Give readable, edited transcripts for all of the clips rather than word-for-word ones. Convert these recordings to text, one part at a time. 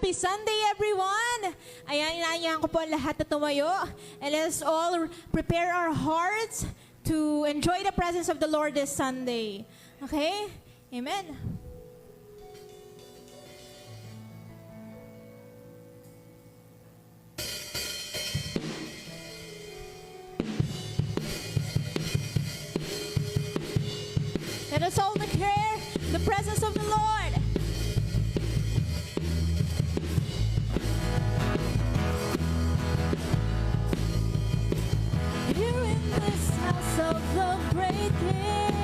Happy Sunday, everyone! Ayan, inaayahan ko po ang lahat na tumayo. And let's all prepare our hearts to enjoy the presence of the Lord this Sunday. Okay? Amen. Let us all declare the presence of the Lord. Here in this house of the great King,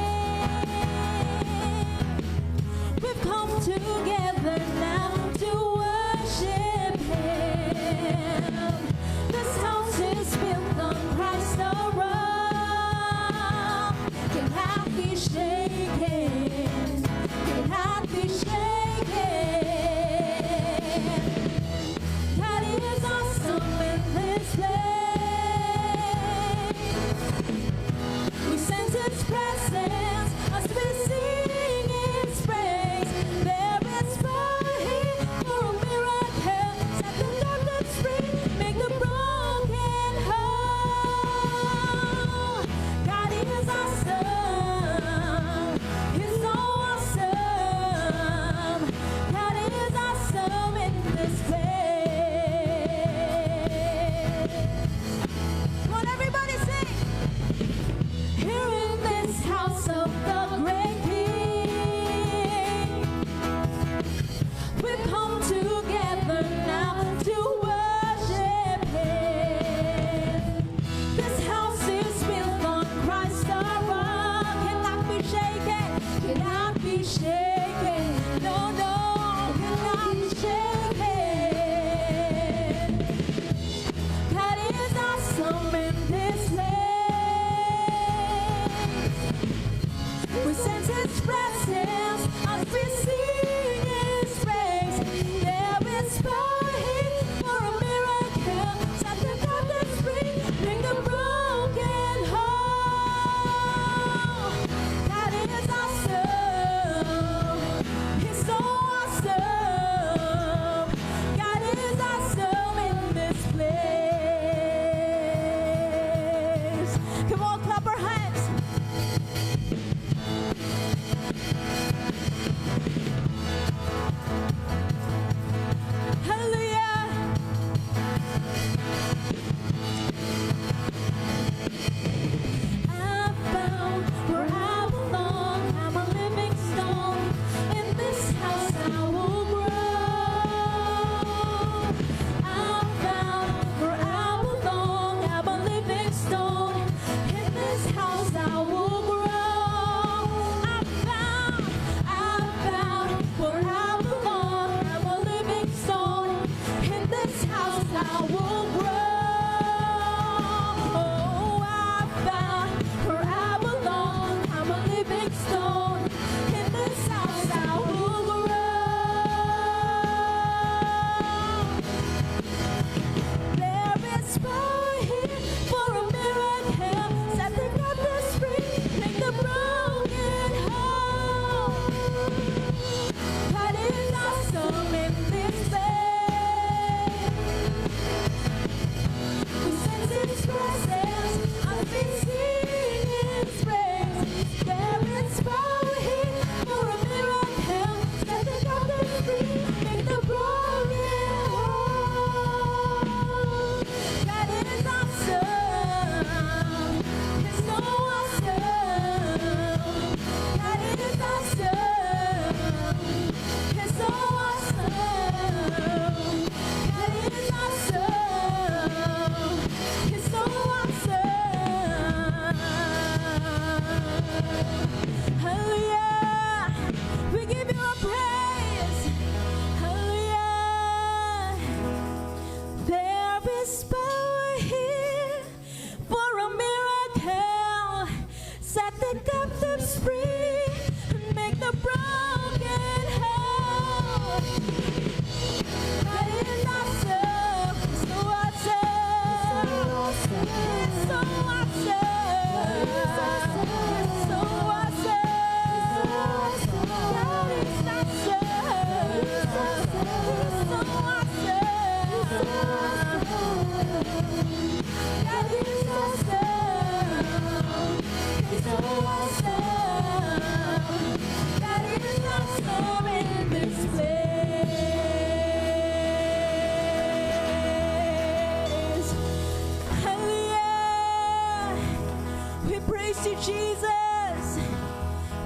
you, Jesus.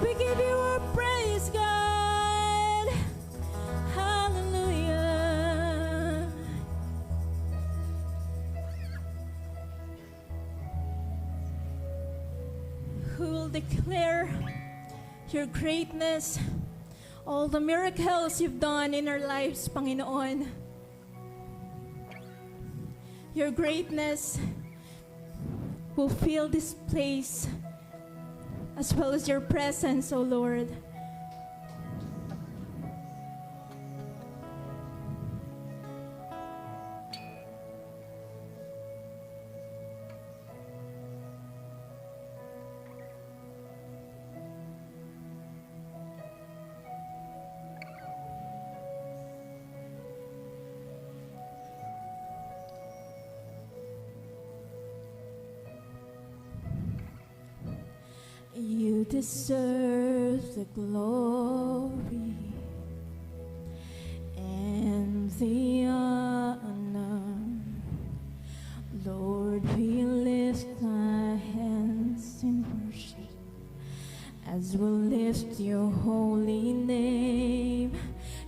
We give you our praise, God. Hallelujah. Who will declare your greatness, all the miracles you've done in our lives, Panginoon. Your greatness will fill this place, as well as your presence, O Lord. You deserve the glory and the honor. Lord, we lift our hands in worship as we lift your holy name.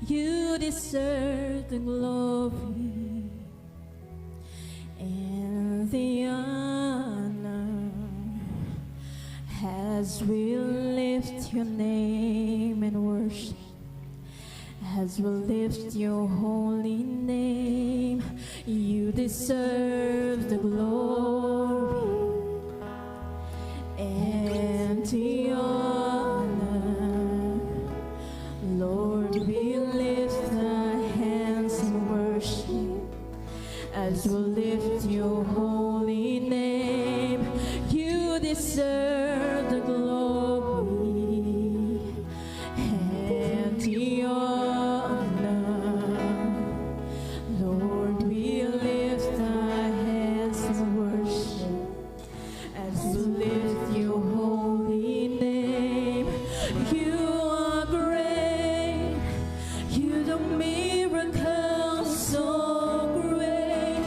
You deserve the glory and the honor as we lift your name and worship, as we lift your holy name. You deserve the glory and the honor. Lord, we lift our hands in worship as we lift your holy name. You deserve the glory and the honor. Lord, we lift our hands in worship as we lift your holy name. You are great. You do miracles so great.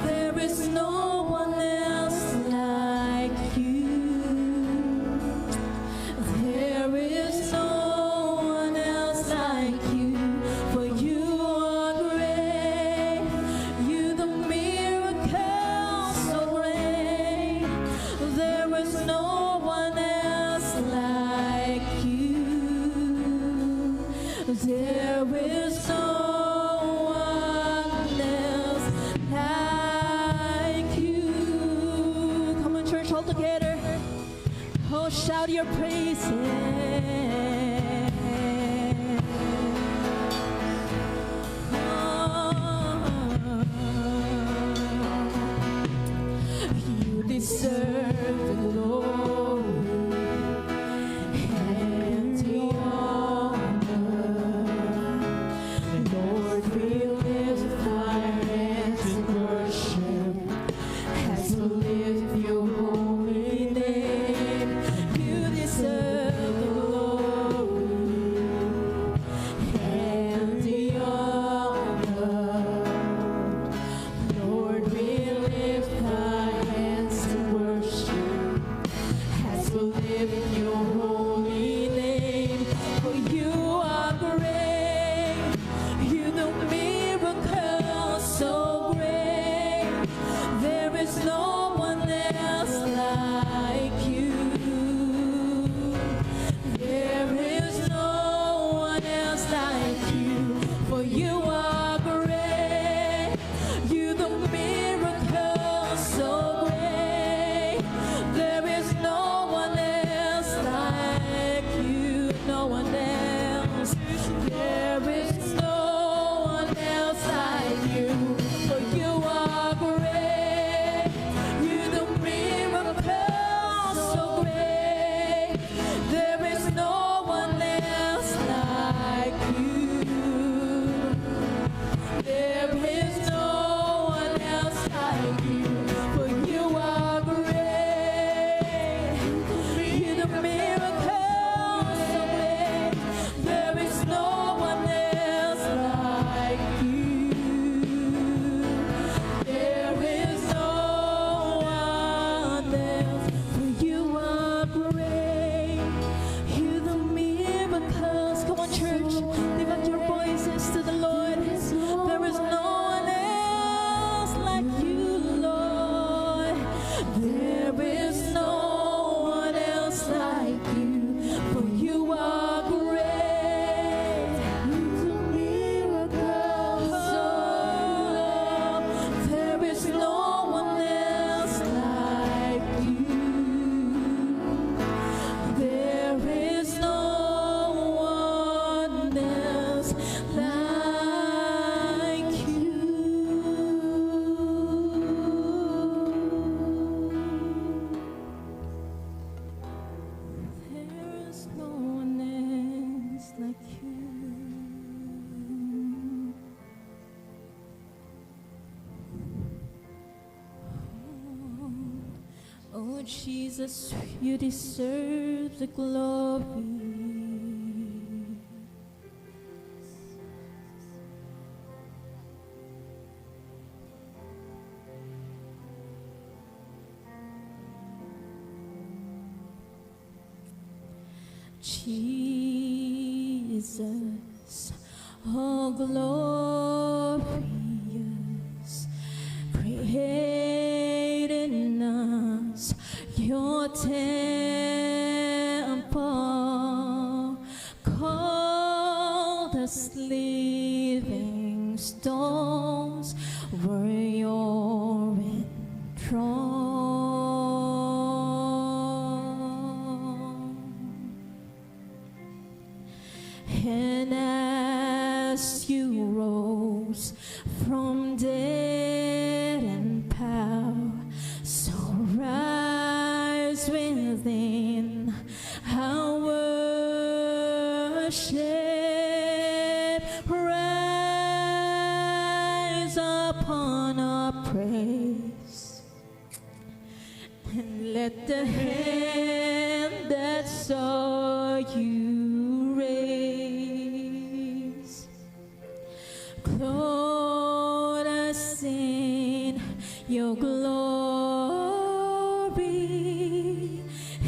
There is no one else like you. There is no one else like you. For you are great. You do miracles so great. There is no one else like you. There is no one else like you. Come on, church, all together. Oh, shout your praises. You deserve the glory and the honor. Lord, we lift our hands in worship as we lift your holy name. You deserve the glory Jesus, you deserve the glory. Jesus, oh glorious, create in us your temple, called us living stones, were your enthroned. And as you rose from dead and power, so rise within our worship, rise upon our praise, and let the hand that saw you raise clothe us in your glory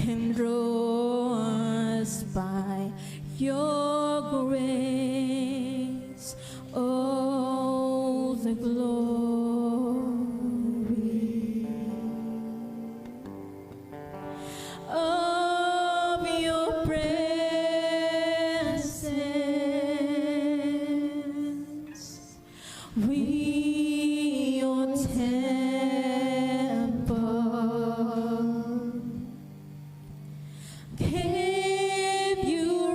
and draw us by your grace. Oh, the glory of your presence. We, your temple, give you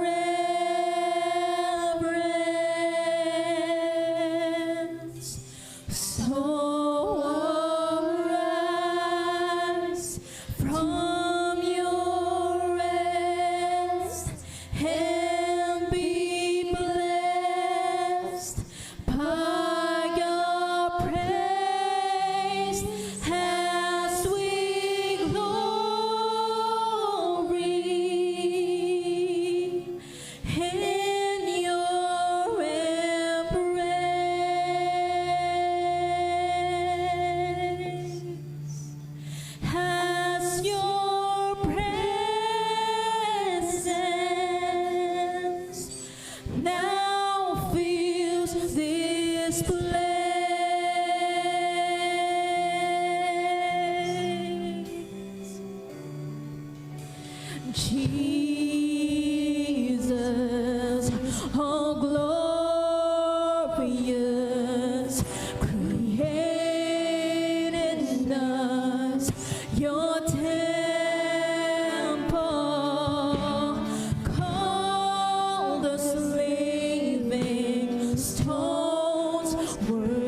reverence. So arise from your rest and be blessed by your praise as we glory in your embrace. As your presence now fills this place. Jesus, oh glorious, create in us your temple, called us living stones, were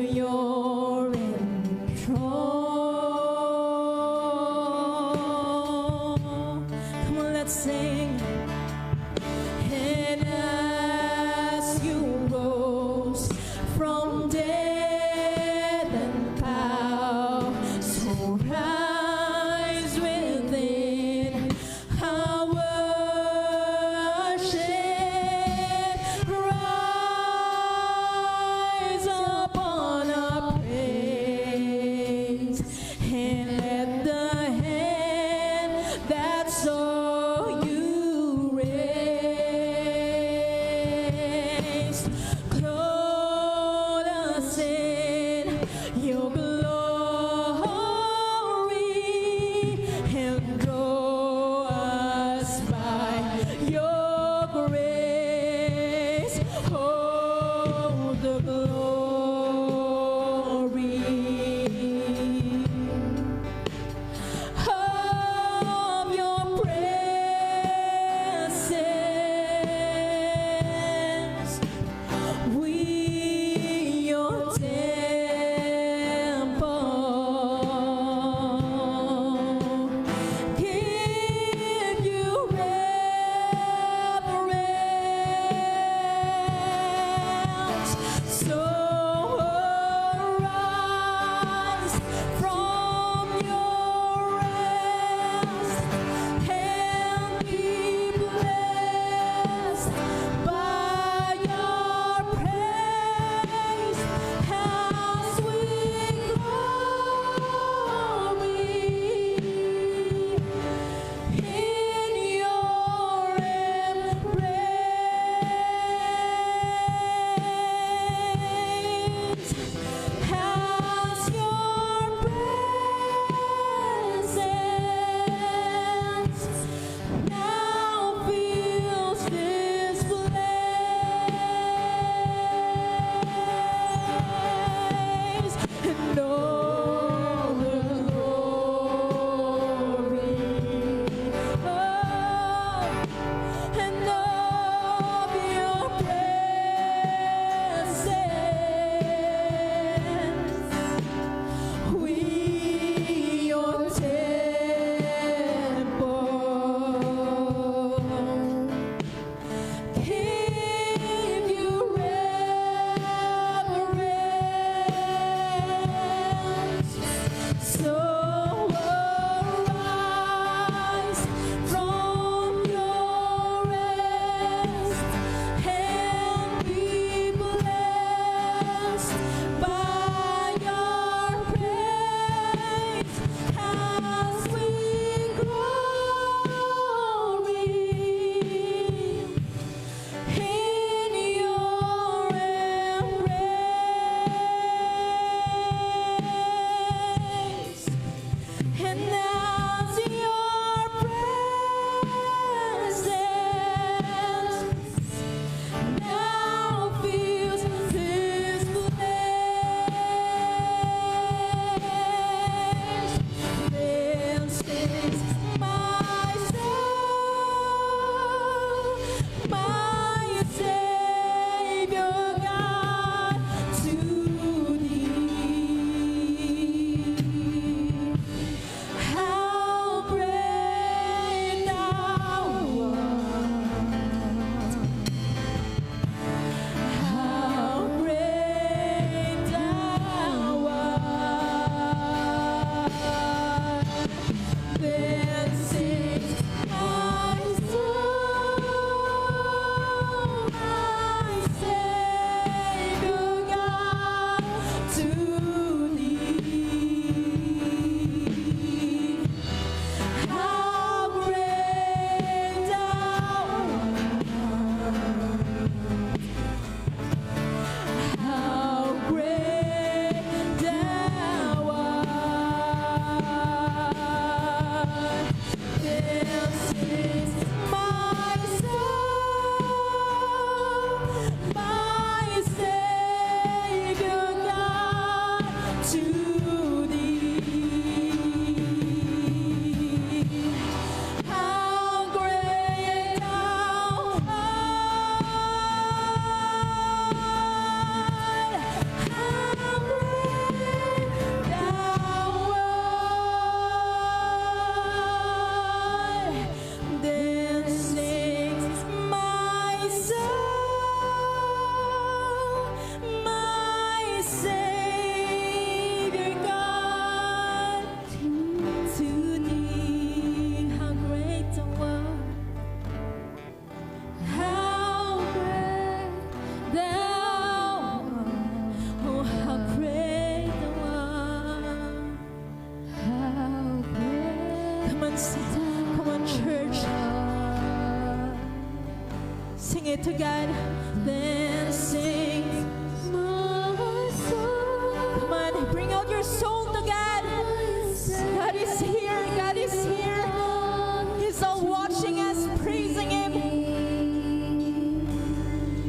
Come on, church. Sing it to God. Then sing. Come on, bring out your soul to God. God is here. God is here. He's all watching us, praising Him.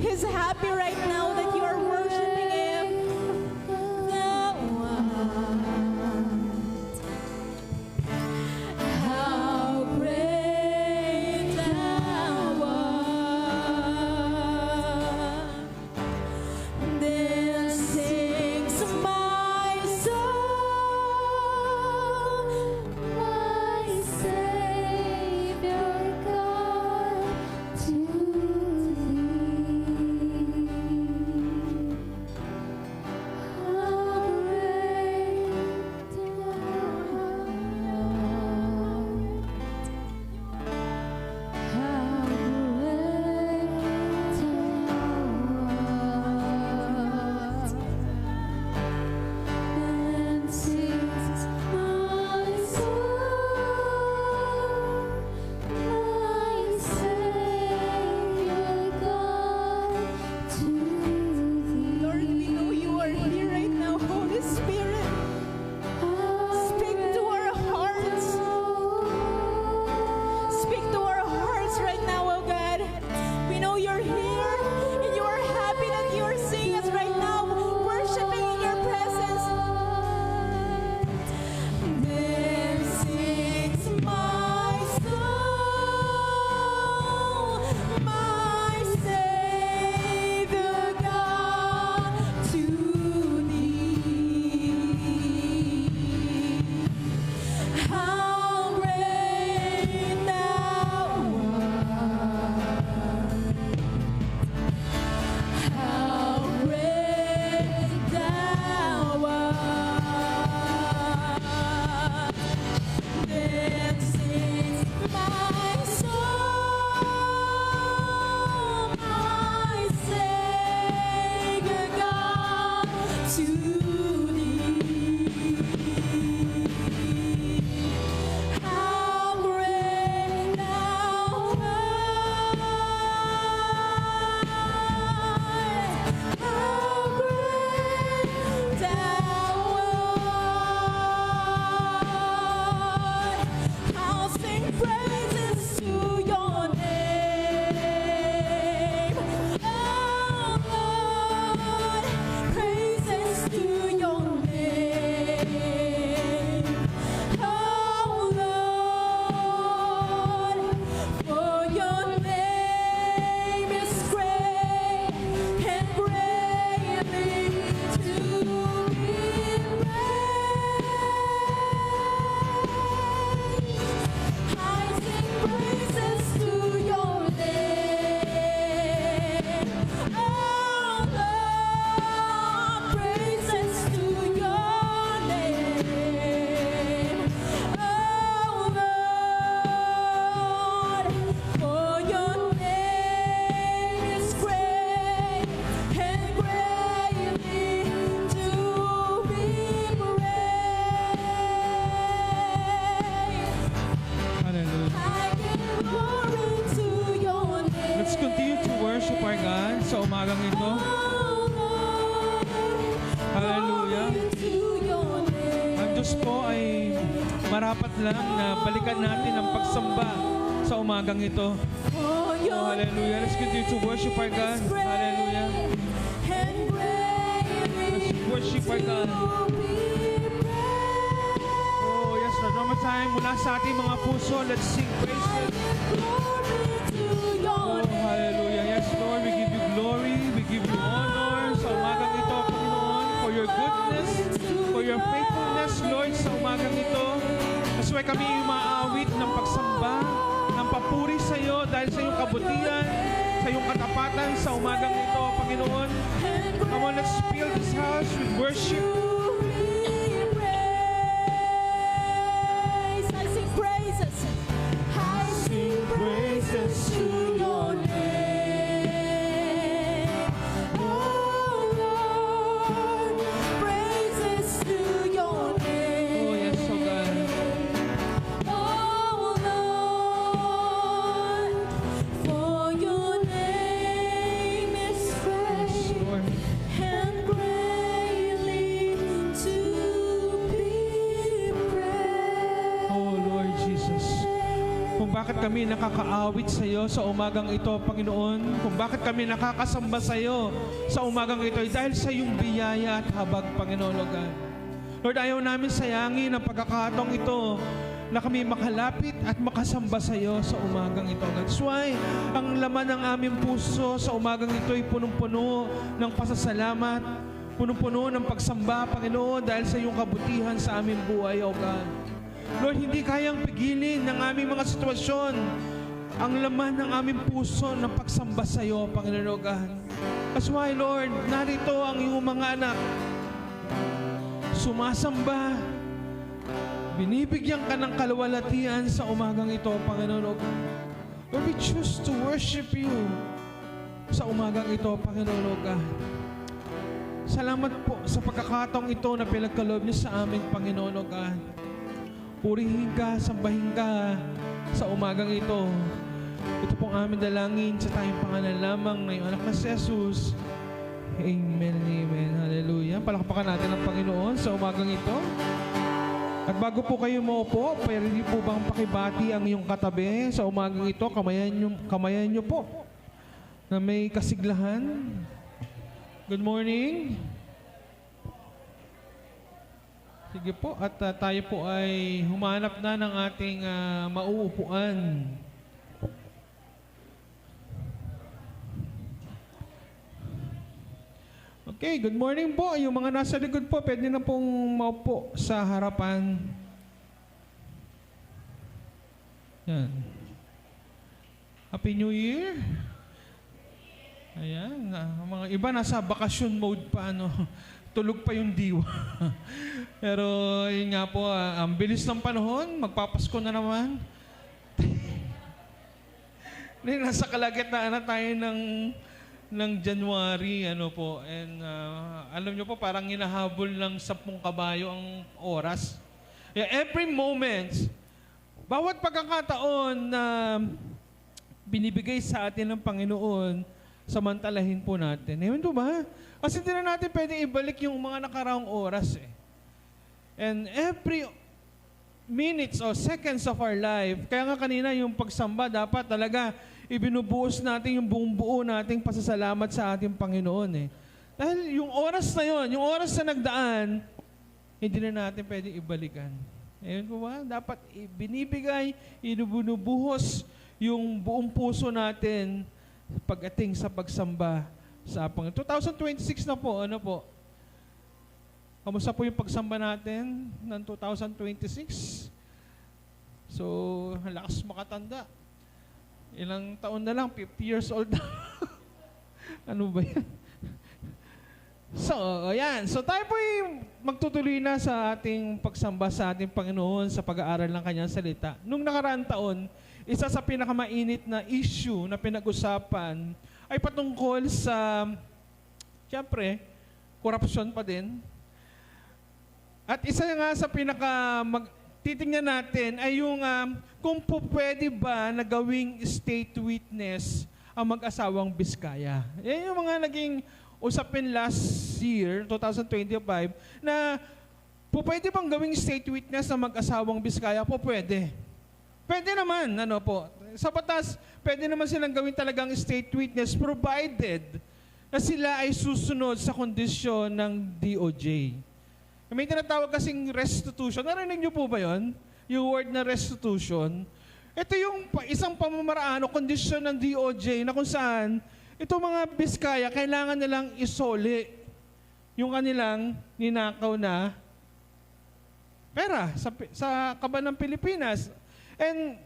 He's happy right now that you are worshiping Him. How great Thou art. Then sings my soul, my Savior God, to Thee. How great Thou art. How great Thou art. And sings my soul, my Savior God, to Thee. Lord, we know You are here right now, Holy Spirit. Speak to our hearts. Speak to our hearts right now, oh God. We know You're here, and You are happy that You are seeing us right now, worshiping in Your presence. Then sings my soul, my Savior God, to Thee. How great Thou art. How great Thou art. Then sings my soul, my Savior God, to Thee. How great Thou art. How great Thou art. I'll sing praises to Your name, oh Lord. Praises to Your name, oh Lord. For Your name is great and greatly to be praised. I sing praises to Your name, oh Lord. Praises to Your name, oh Lord. For Your name is great and greatly to be praised. Hallelujah. I give glory to Your name. Let's continue to worship our God sa umagang ito. Oh Lord, Hallelujah. glory to Your name. Ang Diyos po ay marapat lang na balikan natin ang pagsamba sa umagang ito. For Your Oh, hallelujah. Let's continue to worship our God. name is great Hallelujah. and greatly Let's worship our God. to be praised. Oh, yes, Lord. One more time, mula sa ating mga puso, let's sing praises. Glory to Your Oh, name. hallelujah. Yes, Lord, we give You glory, we give You honor sa umagang ito, Panginoon, for Your goodness, for Your faithfulness, Lord, sa umagang ito. That's why kami umaawit ng pagsamba, ng papuri sa Iyo dahil sa Iyong kabutihan, sa Iyong katapatan sa umagang ito, Panginoon. Come on, let's fill this house with worship. I sing praises. I sing praises to Your name. Oh Lord, praises to Your name. Oh, yes, oh God. Oh kami nakakaawit sa iyo sa umagang ito, Panginoon, kung bakit kami nakakasamba sa iyo sa umagang ito, ay dahil sa iyong biyaya at habag, Panginoon, Lord God. Lord, ayaw namin sayangin ang pagkakataong ito na kami makalapit at makasamba sa iyo sa umagang ito. That's why ang laman ng aming puso sa umagang ito ay punong-puno ng pasasalamat, punong-puno ng pagsamba, Panginoon, dahil sa iyong kabutihan sa aming buhay, O God. Lord, hindi kayang pigilin ng aming mga sitwasyon ang laman ng aming puso ng pagsamba sa iyo, Panginoon, O God. That's why, Lord, narito ang iyong mga anak, sumasamba, binibigyan ka ng kaluwalhatian sa umagang ito, Panginoon, O God. Lord, we choose to worship you sa umagang ito, Panginoon, O God. Salamat po sa pagkakataong ito na pinagkaloob niyo sa aming Panginoon, O God. Purihin ka, sambahin ka sa umagang ito. Ito pong aming dalangin sa tayong pangalan lamang ng iyong anak na si Jesus. Amen and amen. Hallelujah. Palakpakan natin ang Panginoon sa umagang ito. At bago po kayo maupo, pwede niyo po bang pakibati ang iyong katabi sa umagang ito? Kamayan niyo po na may kasiglahan. Good morning. Sige po, at tayo po ay humanap na ng ating mauupuan. Okay, good morning po. Yung mga nasa likod po, pwede na pong maupo sa harapan. Yan. Happy New Year. Ayan. Mga iba nasa bakasyon mode pa, ano. Tulog pa yung diwa. Pero yun nga po, ang bilis ng panahon, magpapasko na naman. Nasa kalagitnaan na tayo ng January, ano po. And alam nyo po, parang hinahabol ng 10 kabayo ang oras. Yeah, every moment, bawat pagkakataon na binibigay sa atin ng Panginoon, samantalahin po natin. Ewan po ba? Kasi hindi na natin pwedeng ibalik yung mga nakaraang oras eh. And every minutes or seconds of our life, kaya nga kanina yung pagsamba, dapat talaga ibinubuhos natin yung buong buo nating pasasalamat sa ating Panginoon eh. Dahil yung oras na yon, yung oras na nagdaan, hindi na natin pwedeng ibalikan. Ewan po ba? Dapat binibigay, inubunubuhos yung buong puso natin pag-ating sa pagsamba sa Panginoon. 2026 na po, ano po? Kamusta po yung pagsamba natin ng 2026? So, lakas makatanda. Ilang taon na lang, 50 years old na. Ano ba yan? So, ayan. So, tayo po magtutuloy na sa ating pagsamba sa ating Panginoon sa pag-aaral ng Kanyang salita. Nung nakaraang taon, isa sa pinakamainit na issue na pinag-usapan ay patungkol sa, siyempre, korupsyon pa din. At isa nga sa titingnan natin ay yung kung po pwede ba na gawing state witness ang mag-asawang Biskaya. Yan yung mga naging usapin last year, 2025, na po pwede bang gawing state witness ang mag-asawang Biskaya? Po pwede. Pwede naman, ano po. Sa batas, pwede naman silang gawin talagang state witness provided na sila ay susunod sa kondisyon ng DOJ. May tinatawag kasing restitution. Narinig niyo po ba yun? Yung word na restitution. Ito yung isang pamamaraan o kondisyon ng DOJ na kung saan itong mga Biskaya kailangan nilang isoli yung kanilang ninakaw na pera sa kaban ng Pilipinas. And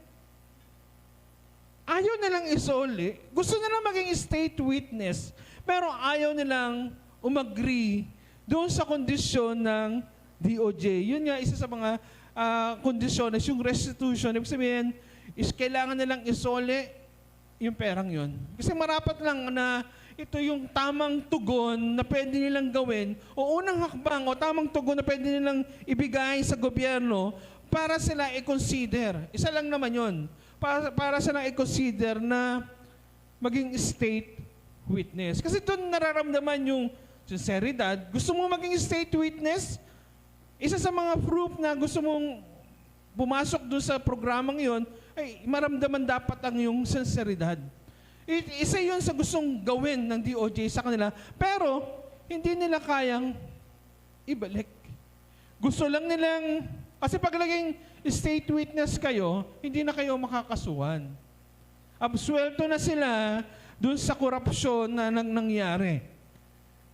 ayaw nilang isoli. Gusto nilang maging state witness. Pero ayaw nilang umagree doon sa kondisyon ng DOJ. Yun nga, isa sa mga kondisyones, yung restitution. Ibig sabihin, is kailangan nilang isoli yung perang yun. Kasi marapat lang na ito yung tamang tugon na pwede nilang gawin o unang hakbang o tamang tugon na pwede nilang ibigay sa gobyerno para sila i-consider. Isa lang naman yun. Para sila i-consider na maging state witness. Kasi doon nararamdaman yung sinceridad. Gusto mo maging state witness? Isa sa mga proof na gusto mong pumasok doon sa programang yon ay maramdaman dapat ang iyong sinseridad. Isa yun sa gustong gawin ng DOJ sa kanila, pero hindi nila kayang ibalik. Gusto lang nilang, kasi pag naging state witness kayo, hindi na kayo makakasuhan. Absuelto na sila dun sa korupsyon na nangyari.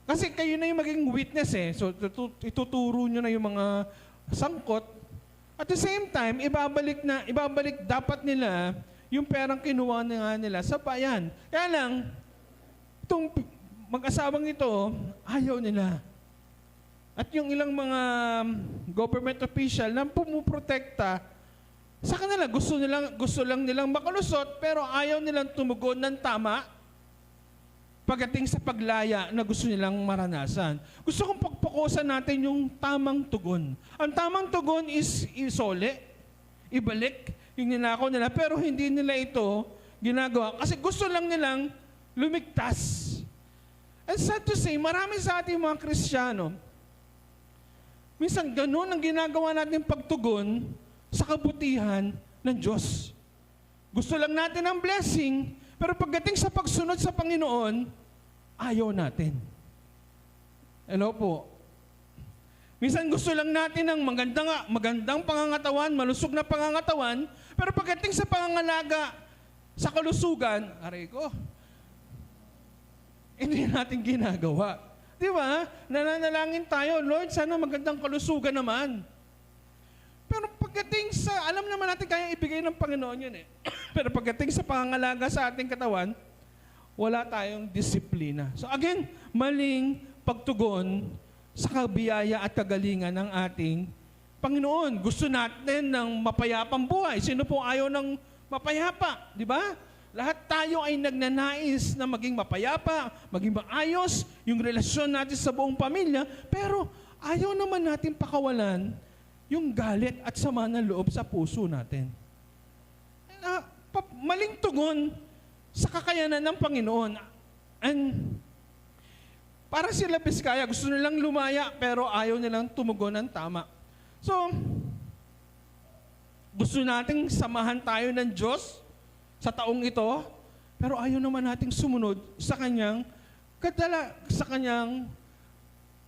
Kasi kayo na yung maging witness eh. So ituturo nyo na yung mga sangkot. At the same time, ibabalik dapat nila yung perang kinuha na nila sa bayan. Kaya lang, itong mag-asawang ito, ayaw nila. At yung ilang mga government official na pumuprotekta, sa kanila gusto lang nilang makalusot, pero ayaw nilang tumugon ng tama pagdating sa paglaya na gusto nilang maranasan. Gusto kong pagpukusan natin yung tamang tugon. Ang tamang tugon is isole, ibalik yung ninakaw nila, pero hindi nila ito ginagawa kasi gusto lang nilang lumigtas. And sad to say, marami sa ating mga Kristiyano, minsan ganun ang ginagawa natin pagtugon sa kabutihan ng Diyos. Gusto lang natin ang blessing, pero pagdating sa pagsunod sa Panginoon, ayaw natin. Hello po. Minsan gusto lang natin ng magandang pangangatawan, malusog na pangangatawan, pero pagdating sa pangangalaga, sa kalusugan, aray ko, hindi natin ginagawa. Di ba? Nananalangin tayo, Lord, sana magandang kalusugan naman. Pero pagdating sa, alam naman natin kaya ibigay ng Panginoon yun eh. Pero pagdating sa pangangalaga sa ating katawan, wala tayong disiplina. So again, maling pagtugon sa kabiyaya at kagalingan ng ating Panginoon. Gusto natin ng mapayapang buhay. Sino po ayaw ng mapayapa? Di ba? Lahat tayo ay nagnanais na maging mapayapa, maging maayos, yung relasyon natin sa buong pamilya, pero ayaw naman natin pakawalan yung galit at sama ng loob sa puso natin. Maling tugon sa kakayanan ng Panginoon. And para sila Biskaya, gusto nilang lumaya pero ayaw nilang tumugon ng tama. So, gusto nating samahan tayo ng Diyos sa taong ito, pero ayaw naman nating sumunod sa kanyang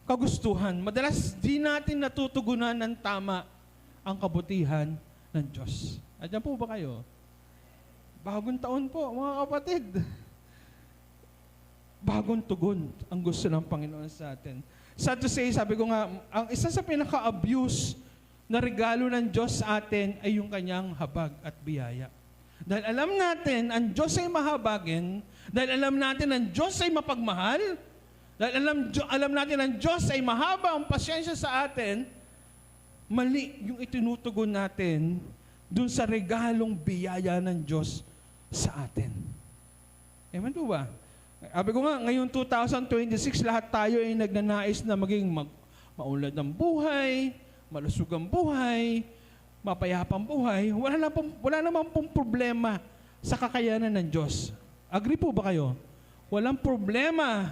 kagustuhan. Madalas di natin natutugunan ng tama ang kabutihan ng Diyos. Andiyan po ba kayo? Bagong taon po, mga kapatid. Bagong tugon ang gusto ng Panginoon sa atin. Sad to say, sabi ko nga, ang isa sa pinaka-abuse na regalo ng Diyos sa atin ay yung kanyang habag at biyaya. Dahil alam natin, ang Diyos ay mahabagin, dahil alam natin, ang Diyos ay mapagmahal, dahil alam natin, ang Diyos ay mahaba ang pasyensya sa atin, mali yung itinutugon natin dun sa regalong biyaya ng Diyos sa atin. Amen po ba? Sabi ko nga, ngayong 2026, lahat tayo ay nagnanais na maging maunlad ng buhay, malusog ang buhay, mapayapang buhay. Wala namang pong problema sa kakayanan ng Diyos. Agree po ba kayo? Walang problema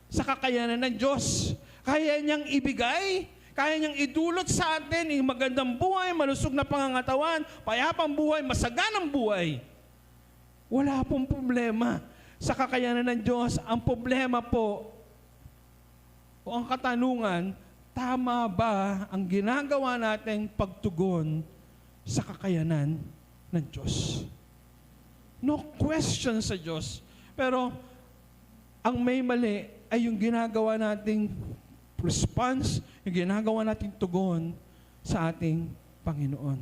sa kakayanan ng Diyos. Kaya niyang ibigay, kaya niyang idulot sa atin yung magandang buhay, malusog na pangangatawan, payapang buhay, masaganang buhay. Wala pong problema sa kakayanan ng Diyos. Ang problema po, o ang katanungan, tama ba ang ginagawa nating pagtugon sa kakayanan ng Diyos? No question sa Diyos. Pero, ang may mali ay yung ginagawa nating response, yung ginagawa nating tugon sa ating Panginoon.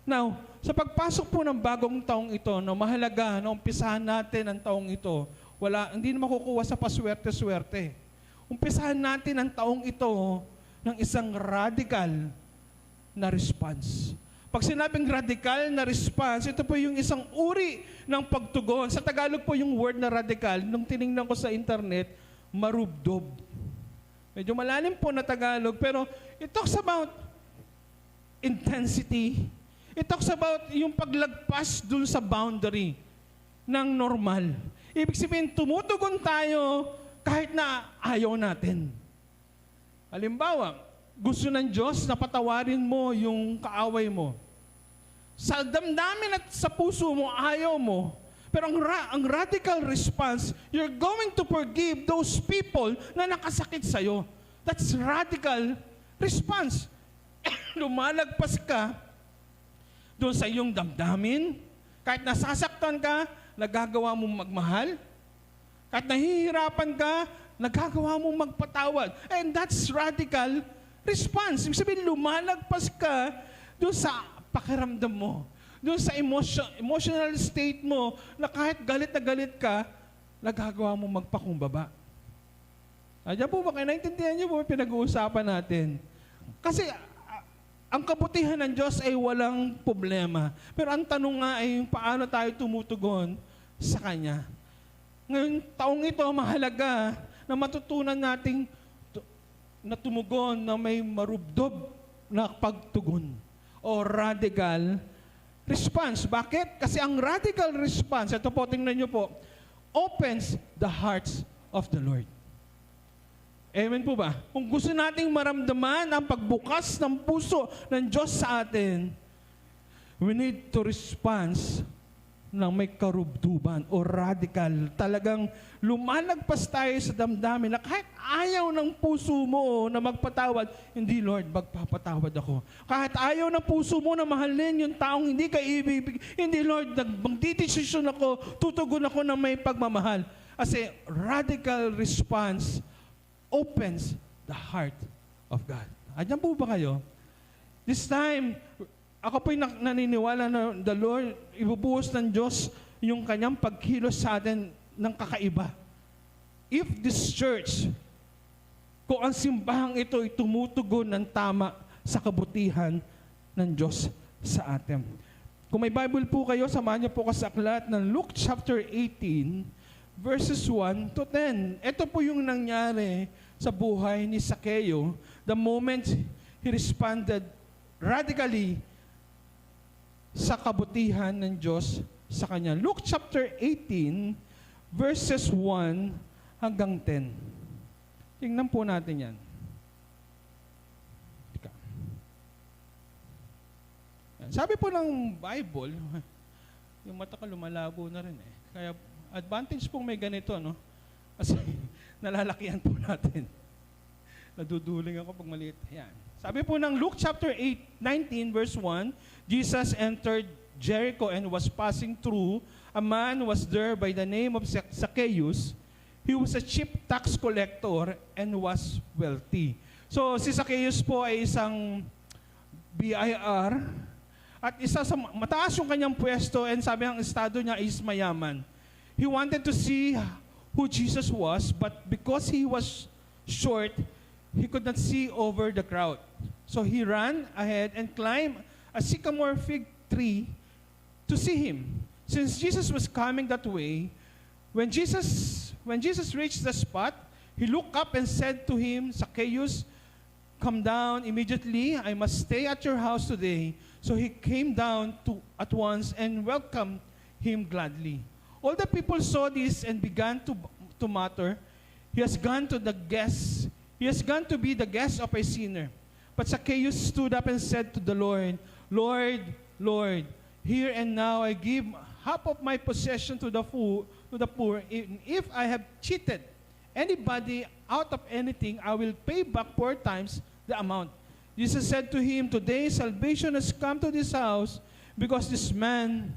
Now, sa pagpasok po ng bagong taong ito, no, mahalaga na umpisahan natin ang taong ito. Hindi na makukuha sa paswerte-swerte. Umpisahan natin ang taong ito ng isang radical na response. Pag sinabing radical na response, ito po yung isang uri ng pagtugon. Sa Tagalog po yung word na radical, nung tinignan ko sa internet, marubdob. Medyo malalim po na Tagalog, pero it talks about intensity. It talks about yung paglagpas dun sa boundary ng normal. Ibig sabihin, tumutugon tayo kahit na ayaw natin. Halimbawa, gusto ng Diyos na patawarin mo yung kaaway mo. Sa damdamin at sa puso mo, ayaw mo. Pero ang radical response, you're going to forgive those people na nakasakit sa'yo. That's radical response. Lumalagpas ka doon sa iyong damdamin. Kahit nasasaktan ka, nagagawa mong magmahal. Kahit nahihirapan ka, nagagawa mong magpatawad. And that's radical response. Ibig sabihin, lumalagpas ka doon sa pakiramdam mo. Doon sa emotional state mo na kahit galit na galit ka, nagagawa mong magpakumbaba. Diyan po ba kayo? Naintindihan niyo po pinag-uusapan natin. Kasi ang kabutihan ng Diyos ay walang problema. Pero ang tanong nga ay paano tayo tumutugon sa Kanya. Ngayon, taong ito mahalaga na matutunan nating na tumugon na may marubdob na pagtugon o radical response. Bakit? Kasi ang radical response, ito po, tingnan nyo po, opens the hearts of the Lord. Amen po ba? Kung gusto nating maramdaman ang pagbukas ng puso ng Diyos sa atin, we need to respond ng may karubduban o radical. Talagang lumalagpas tayo sa damdamin na kahit ayaw ng puso mo na magpatawad, hindi, Lord, magpapatawad ako. Kahit ayaw ng puso mo na mahalin yung taong hindi ka ibig, hindi, Lord, magdidesisyon ako, tutugon ako ng may pagmamahal. Kasi radical response opens the heart of God. Andiyan po ba kayo? This time, ako po'y naniniwala na the Lord, ibubuhos ng Diyos yung kanyang pagkilos sa atin ng kakaiba. If this church, kung ang simbahang ito ay tumutugon ng tama sa kabutihan ng Diyos sa atin. Kung may Bible po kayo, samahan niyo po ko sa aklat ng Luke chapter 18, verses 1 to 10. Ito po yung nangyari sa buhay ni Zacchaeus the moment he responded radically sa kabutihan ng Diyos sa kanya. Luke chapter 18, verses 1 hanggang 10. Tingnan po natin yan. Sabi po ng Bible, yung mata ko lumalabo na rin eh. Kaya advantage pong may ganito, no? Kasi nalalakihan po natin. Naduduling ako pag maliit. Yan. Sabi po ng Luke chapter 19 verse 1, Jesus entered Jericho and was passing through. A man was there by the name of Zacchaeus. He was a chief tax collector and was wealthy. So si Zacchaeus po ay isang BIR at isa sa mataas yung kanyang pwesto and sabi ang estado niya is mayaman. He wanted to see who Jesus was, but because he was short, he could not see over the crowd. So he ran ahead and climbed a sycamore fig tree to see him. Since Jesus was coming that way, when Jesus reached the spot, he looked up and said to him, Zacchaeus, come down immediately. I must stay at your house today. So he came down at once and welcomed him gladly. All the people saw this and began to mutter, he has gone to be the guest of a sinner. But Zacchaeus stood up and said to the Lord, Lord, Lord, here and now I give half of my possession to the poor. If I have cheated anybody out of anything, I will pay back 4 times the amount. Jesus said to him, today salvation has come to this house because this man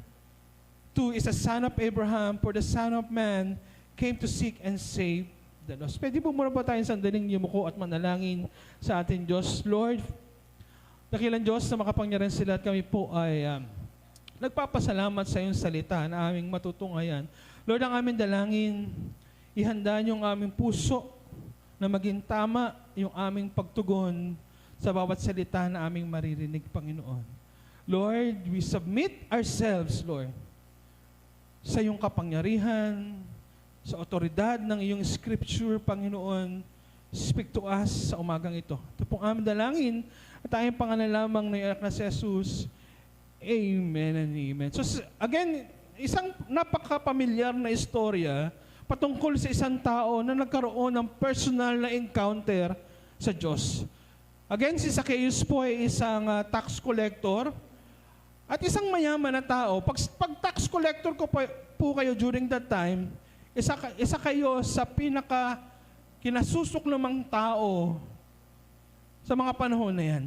too is a son of Abraham, for the Son of Man came to seek and save the lost. Pwede po muna po tayong sandaling yumuko at manalangin sa ating Diyos. Lord, dakilang Diyos na makapangyarihan sila at kami po ay nagpapasalamat sa iyong salita na aming matutunghayan. Lord, ang aming dalangin, ihanda niyo ang aming puso na maging tama yung aming pagtugon sa bawat salita na aming maririnig, Panginoon. Lord, we submit ourselves, Lord, sa iyong kapangyarihan, sa otoridad ng iyong scripture, Panginoon. Speak to us sa umagang ito. Ito pong aming dalangin at tayong pangalan lamang ng anak na si Jesus. Amen and amen. So again, isang napaka-pamilyar na istorya patungkol sa isang tao na nagkaroon ng personal na encounter sa Diyos. Again, si Zacchaeus po ay isang tax collector At isang mayaman na tao, pag tax collector ko po kayo during that time, isa kayo sa pinaka kinasusok namang tao sa mga panahon na yan.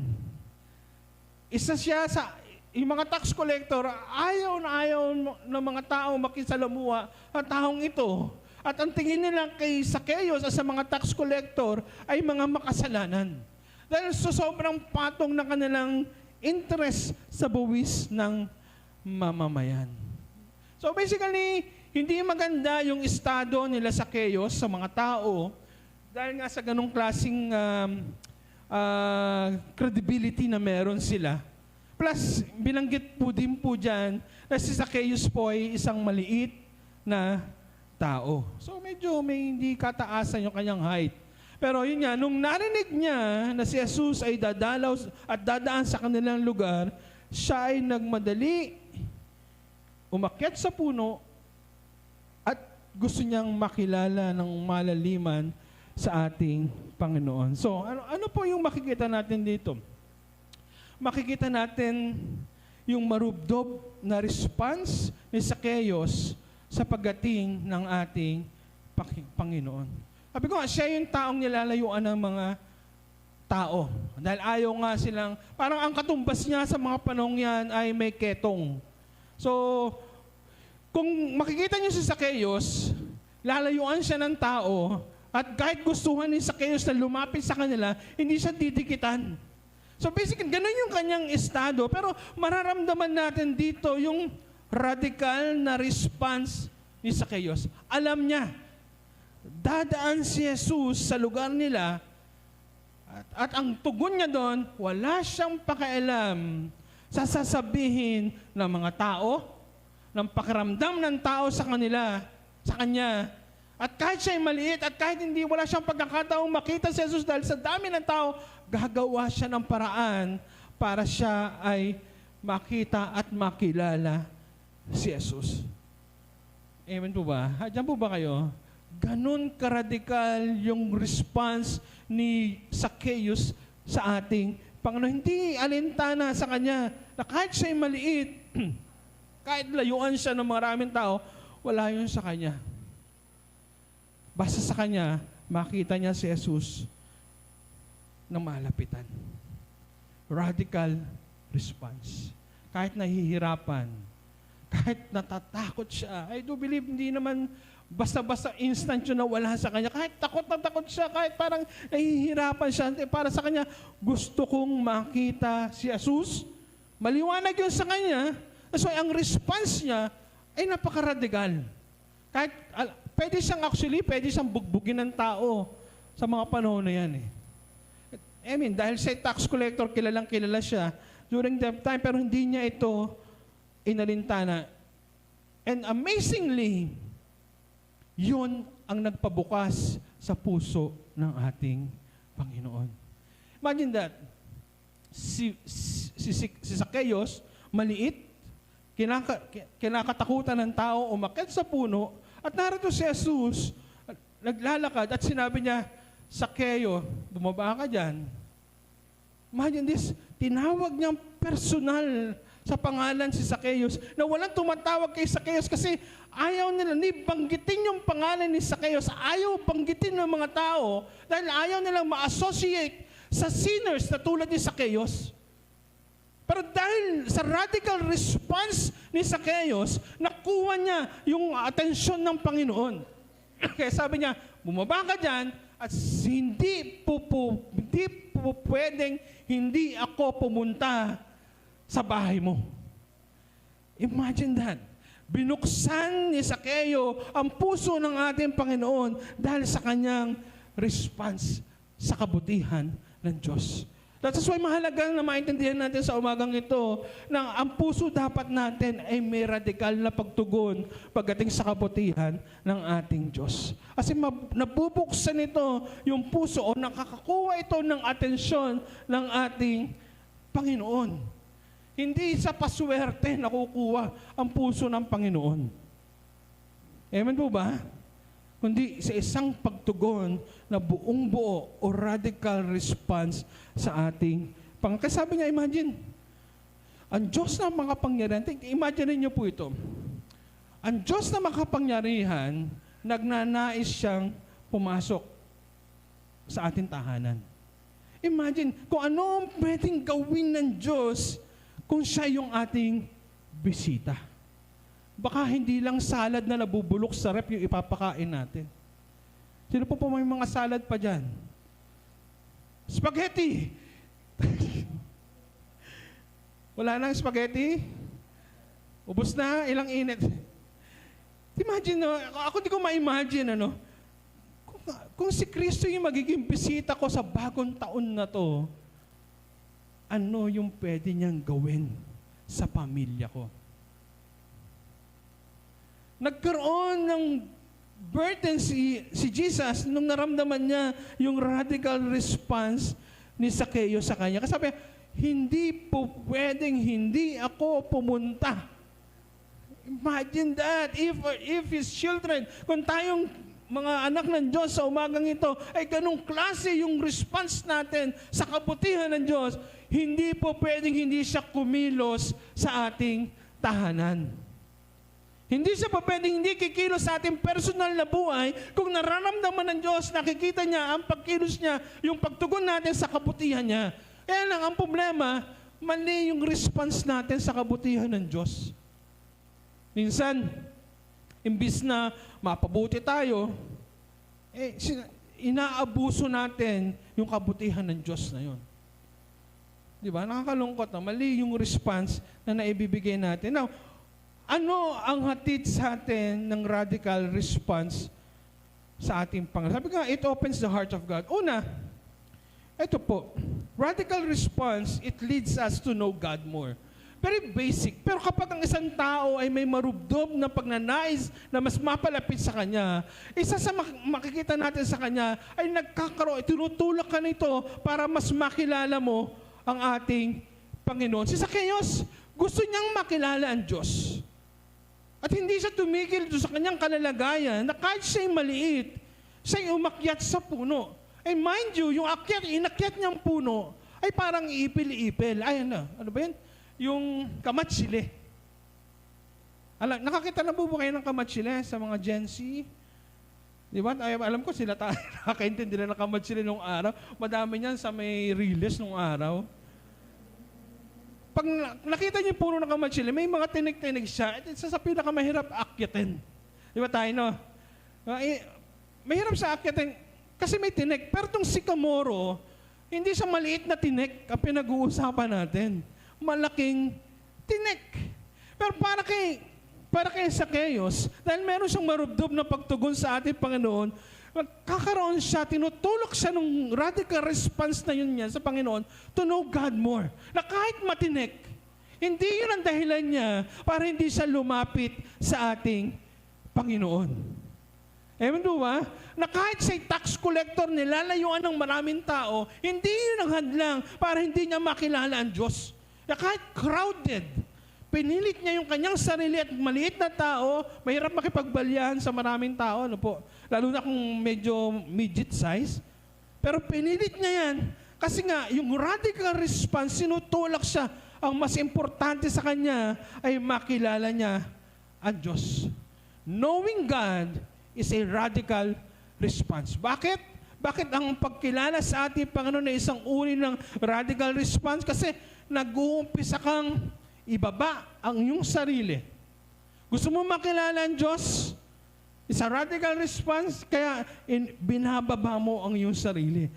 Isa siya sa, yung mga tax collector, ayaw ng mga tao makisalamuha ang taong ito. At ang tingin nila kay Zacchaeus at sa mga tax collector ay mga makasalanan. Dahil sa sobrang patong na kanilang interest sa buwis ng mamamayan. So basically, hindi maganda yung estado nila Zacchaeus sa mga tao dahil nga sa ganong klaseng credibility na meron sila. Plus, binanggit po din po dyan na si Zacchaeus po ay isang maliit na tao. So medyo may hindi kataasan yung kanyang height. Pero yun nga, nung narinig niya na si Jesus ay dadalaw at dadaan sa kanilang lugar, siya ay nagmadali, umakyat sa puno, at gusto niyang makilala ng malaliman sa ating Panginoon. So, ano po yung makikita natin dito? Makikita natin yung marubdob na response ni Zacchaeus sa pagdating ng ating Panginoon. Sabi ko nga, siya yung taong nilalayuan ng mga tao. Dahil ayaw nga silang, parang ang katumbas niya sa mga panahong yan ay may ketong. So, kung makikita niyo si Zacchaeus, lalayuan siya ng tao, at kahit gustuhan ni Zacchaeus na lumapit sa kanila, hindi siya titikitan. So basically, ganun yung kanyang estado. Pero mararamdaman natin dito yung radical na response ni Zacchaeus. Alam niya, dadaan si Jesus sa lugar nila at ang tugon niya doon, wala siyang pakialam sa sasabihin ng mga tao, ng pakiramdam ng tao sa kanila, sa kanya. At kahit siya'y maliit at kahit wala siyang pagkakataong makita si Jesus dahil sa dami ng tao, gagawa siya ng paraan para siya ay makita at makilala si Jesus. Amen po ba? Diyan po ba kayo? Ganun karadikal yung response ni Zacchaeus sa ating Panginoon. Hindi alintana sa kanya na kahit siya'y maliit, kahit layuan siya ng maraming tao, wala yun sa kanya. Basta sa kanya, makita niya si Jesus na malapitan. Radical response. Kahit nahihirapan, kahit natatakot siya, I do believe hindi naman basta-basta instant yun na wala sa kanya. Kahit takot na takot siya, kahit parang nahihirapan siya, para sa kanya, gusto kong makita si Jesus. Maliwanag yun sa kanya. So, ang response niya ay napaka-radical. Kahit, pwede siyang bugbugin ng tao sa mga panahon na yan eh. I mean, dahil sa tax collector, kilala siya during that time, pero hindi niya ito inalintana. And amazingly, yun ang nagpabukas sa puso ng ating Panginoon. Imagine that. Si Zacchaeus, maliit, kinakatakutan ng tao, umakyat sa puno, at narito si Jesus, naglalakad, at sinabi niya, Zacchaeus, bumaba ka dyan. Imagine this, tinawag niyang personal sa pangalan si Zacchaeus, na walang tumatawag kay Zacchaeus kasi ayaw nila, banggitin yung pangalan ni Zacchaeus, ayaw banggitin ng mga tao, dahil ayaw nilang ma-associate sa sinners na tulad ni Zacchaeus. Pero dahil sa radical response ni Zacchaeus, nakuha niya yung atensyon ng Panginoon. Kaya sabi niya, bumaba ka dyan at hindi pwedeng hindi ako pumunta sa bahay mo. Imagine that. Binuksan ni Zacchaeus ang puso ng ating Panginoon dahil sa kanyang response sa kabutihan ng Diyos. That's why mahalaga na maintindihan natin sa umagang ito na ang puso dapat natin ay may radikal na pagtugon pagdating sa kabutihan ng ating Diyos. Kasi nabubuksan ito yung puso o nakakakuha ito ng atensyon ng ating Panginoon. Hindi sa paswerte nakukuha ang puso ng Panginoon. Amen po ba? Kundi sa isang pagtugon na buong buo o radical response sa ating Panginoon. Sabi niya, imagine, Ang Diyos na makapangyarihan, imagine niyo po ito. Ang Diyos na makapangyarihan, nagnanais siyang pumasok sa ating tahanan. Imagine kung ano ang pwedeng gawin ng Diyos kung siya yung ating bisita. Baka hindi lang salad na nabubulok sa rep yung ipapakain natin. Sino po may mga salad pa dyan? Spaghetti! Wala nang spaghetti? Ubus na, ilang init. Imagine, ako di ko ma-imagine, kung si Kristo yung magiging bisita ko sa bagong taon na to, ano yung pwede niyang gawin sa pamilya ko? Nagkaroon ng burden si Jesus nung naramdaman niya yung radical response ni Zacchaeus sa kanya. Kasi sabi, hindi po pwedeng hindi ako pumunta. Imagine that. If His children, kung tayong mga anak ng Diyos sa umagang ito, ay ganung klase yung response natin sa kabutihan ng Diyos, hindi po pwedeng hindi siya kumilos sa ating tahanan. Hindi siya po pwedeng hindi kikilos sa ating personal na buhay kung nararamdaman ng Diyos, nakikita niya ang pagkilos niya, yung pagtugon natin sa kabutihan niya. Kaya lang, ang problema, mali yung response natin sa kabutihan ng Diyos. Minsan, imbis na mapabuti tayo, inaabuso natin yung kabutihan ng Diyos na yun. Di ba? Nakakalungkot na mali yung response na naibibigay natin. Now, ano ang hatid sa atin ng radical response sa ating Panginoon? Sabi nga, it opens the heart of God. Una, ito po, radical response, it leads us to know God more. Very basic. Pero kapag ang isang tao ay may marubdob na pagnanais na mas mapalapit sa Kanya, isa sa makikita natin sa Kanya ay nagkakaroon, tinutulak ka nito para mas makilala mo ang ating Panginoon. Si Zacchaeus, gusto niyang makilala ang Diyos. At hindi siya tumigil sa kanyang kalalagayan na kahit siya'y maliit, siya'y umakyat sa puno. And mind you, yung inakyat niyang puno ay parang ipil-ipil. Ay, ano ba yan? Yung kamatsili. Nakakita na po ba kayo ng kamatsili sa mga Gen Z? Di ba? Alam ko sila nakakaintindi nila ng kamatsili nung araw. Madami niyan sa may release nung araw. Pag nakita niyo yung puno ng kamatsili, may mga tinik-tinik siya. Isa sa pinakamahirap akyatin. Di ba tayo, no? Mahirap sa akyatin kasi may tinik. Pero itong sikamoro, hindi siya maliit na tinik ang pinag-uusapan natin. Malaking tinik. Pero para kay Zacchaeus, dahil meron siyang marubdob na pagtugon sa ating Panginoon, kakaroon siya, tinutulok siya nung radical response na yun niya sa Panginoon to know God more. Na kahit matinik, hindi yun ang dahilan niya para hindi siya lumapit sa ating Panginoon. Ewan do ba? Na kahit siya'y tax collector, nilalayuan ng maraming tao, hindi yun ang hadlang para hindi niya makilala ang Diyos. Na kahit crowded, pinilit niya yung kanyang sarili at maliit na tao, mahirap makipagbalyahan sa maraming tao, ano po? Lalo na kung medyo midget size. Pero pinilit niya yan kasi nga, yung radical response, sinutulak siya. Ang mas importante sa kanya ay makilala niya ang Diyos. Knowing God is a radical response. Bakit? Bakit ang pagkilala sa ating Panginoon ay isang uri ng radical response? Kasi nag-uumpisa kang ibaba ang iyong sarili. Gusto mo makilala ang Diyos? It's a radical response, kaya binababa mo ang iyong sarili.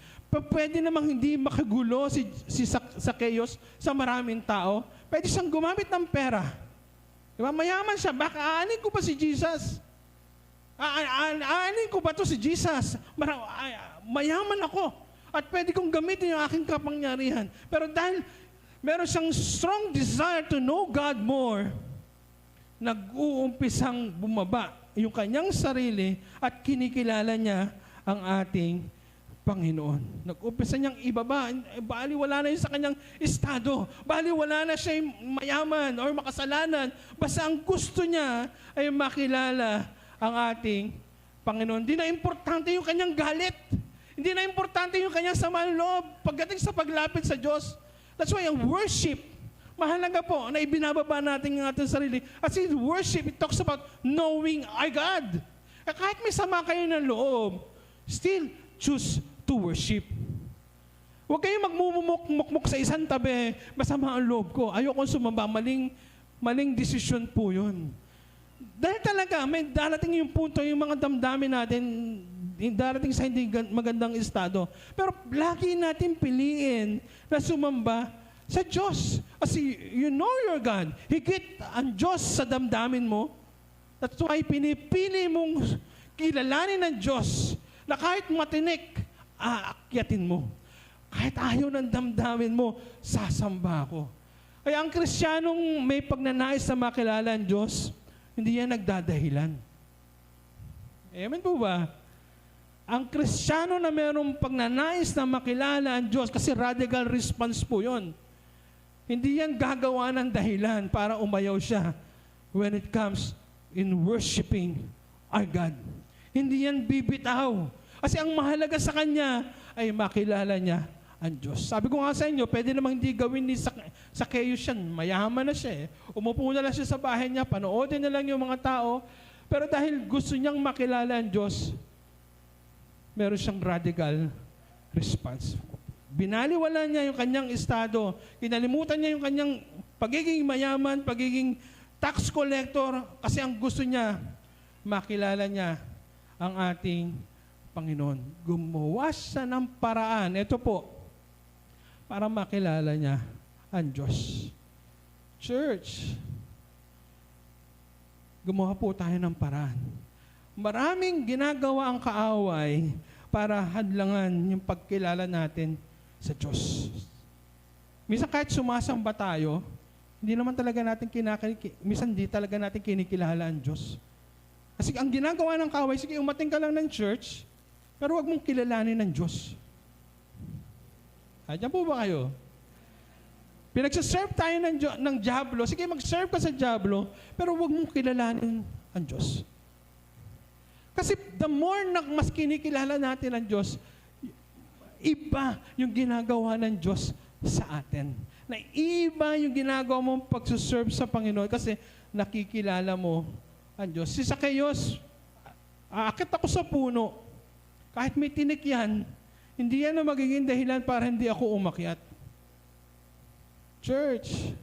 Pwede namang hindi makagulo si Zacchaeus sa maraming tao. Pwede siyang gumamit ng pera. Diba? Mayaman siya. Baka aanin ko pa si Jesus? Aanin ko ba to si Jesus? Mayaman ako. At pwede kong gamitin yung aking kapangyarihan. Pero dahil meron siyang strong desire to know God more, nag-uumpisang bumaba yung kanyang sarili at kinikilala niya ang ating Panginoon. Nag-umpisa niyang ibaba. Bali wala na yun sa kanyang estado. Bali wala na siya mayaman or makasalanan. Basta ang gusto niya ay makilala ang ating Panginoon. Hindi na importante yung kanyang galit. Hindi na importante yung kanyang sama ng loob pagdating sa paglapit sa Diyos. That's why ang worship, mahalaga po na ibinababa natin ang ating sarili. As in worship, it talks about knowing our God. Kahit may sama kayo ng loob, still choose to worship. Huwag kayong magmumukmuk sa isang tabi, masama ang loob ko, ayoko sumamba, maling desisyon po yun. Dahil talaga, may darating yung punto, yung mga damdamin natin, darating sa hindi magandang estado. Pero lagi natin piliin na sumamba sa Diyos. Kasi you know your God. Higit ang Diyos sa damdamin mo. That's why pinipili mong kilalanin ng Diyos na kahit matinik, aakyatin mo. Kahit ayaw ng damdamin mo, sasamba ako. Kaya ang Kristiyanong may pagnanais na makilala ang Diyos, hindi yan nagdadahilan. Amen po ba? Ang Kristiyano na mayroong pagnanais na makilala ang Diyos, kasi radical response po yun. Hindi yan gagawa ng dahilan para umayaw siya when it comes in worshiping our God. Hindi yan bibitaw. Kasi ang mahalaga sa kanya ay makilala niya ang Diyos. Sabi ko nga sa inyo, pwede namang hindi gawin ni Zacchaeus yan. Mayaman na siya eh. Umupo na lang siya sa bahay niya, panoodin na lang yung mga tao. Pero dahil gusto niyang makilala ang Diyos, meron siyang radical response. Binaliwala niya yung kanyang estado. Kinalimutan niya yung kanyang pagiging mayaman, pagiging tax collector, kasi ang gusto niya, makilala niya ang ating Panginoon. Gumawa siya ng paraan. Ito po, para makilala niya ang Diyos. Church, gumawa po tayo ng paraan. Maraming ginagawa ang kaaway para hadlangan yung pagkilala natin sa Diyos. Minsan kahit sumasamba tayo, hindi naman talaga natin minsan hindi talaga natin kinikilala ang Diyos. Kasi ang ginagawa ng kaaway, sige, umating ka lang ng church, pero huwag mong kilalanin ng Diyos. Diyan po ba kayo? Pinagsaserve tayo ng Diablo. Sige, mag-serve ka sa Diablo, pero huwag mong kilalanin ang Diyos. Kasi the more na mas kinikilala natin ang Diyos, iba yung ginagawa ng Diyos sa atin. Na iba yung ginagawa mong pagsaserve sa Panginoon kasi nakikilala mo ang Diyos. Si Zacchaeus, aakit ako sa puno. Kahit may tinik yan, hindi yan na magiging dahilan para hindi ako umakyat. Church,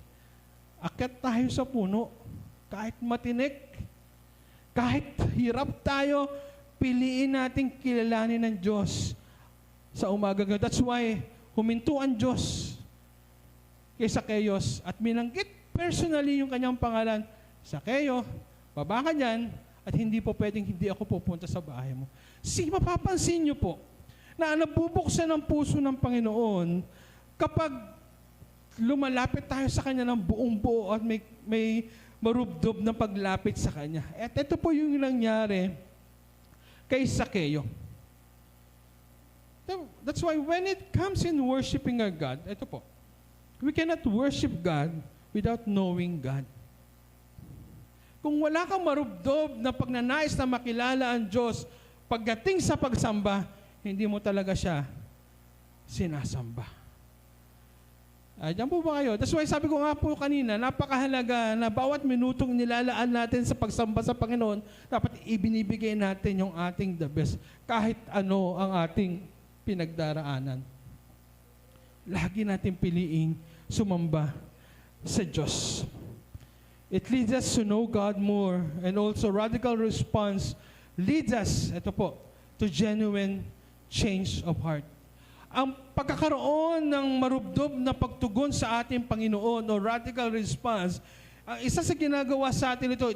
akyat tayo sa puno. Kahit matinik, kahit hirap tayo, piliin natin kilalanin ng Diyos sa umaga. That's why huminto ang Diyos kay Zacchaeus at binanggit personally yung kanyang pangalan. Zacchaeus, baba ka dyan at hindi po pwedeng hindi ako pupunta sa bahay mo. Mapapansin niyo po na nabubuksan ang puso ng Panginoon kapag lumalapit tayo sa Kanya ng buong buo at may marubdob na paglapit sa Kanya. At ito po yung nangyari kay Zacchaeus. That's why when it comes in worshiping our God, ito po, we cannot worship God without knowing God. Kung wala kang marubdob na pagnanais na makilala ang Diyos, pagdating sa pagsamba, hindi mo talaga siya sinasamba. Diyan po ba kayo? That's why sabi ko nga po kanina, napakahalaga na bawat minutong nilalaan natin sa pagsamba sa Panginoon, dapat ibinibigay natin yung ating the best, kahit ano ang ating pinagdaraanan. Lagi natin piliing sumamba sa Diyos. It leads us to know God more, and also radical response leads us, ito po, to genuine change of heart. Ang pagkakaroon ng marubdob na pagtugon sa ating Panginoon o radical response, ang isa sa ginagawa sa atin ito,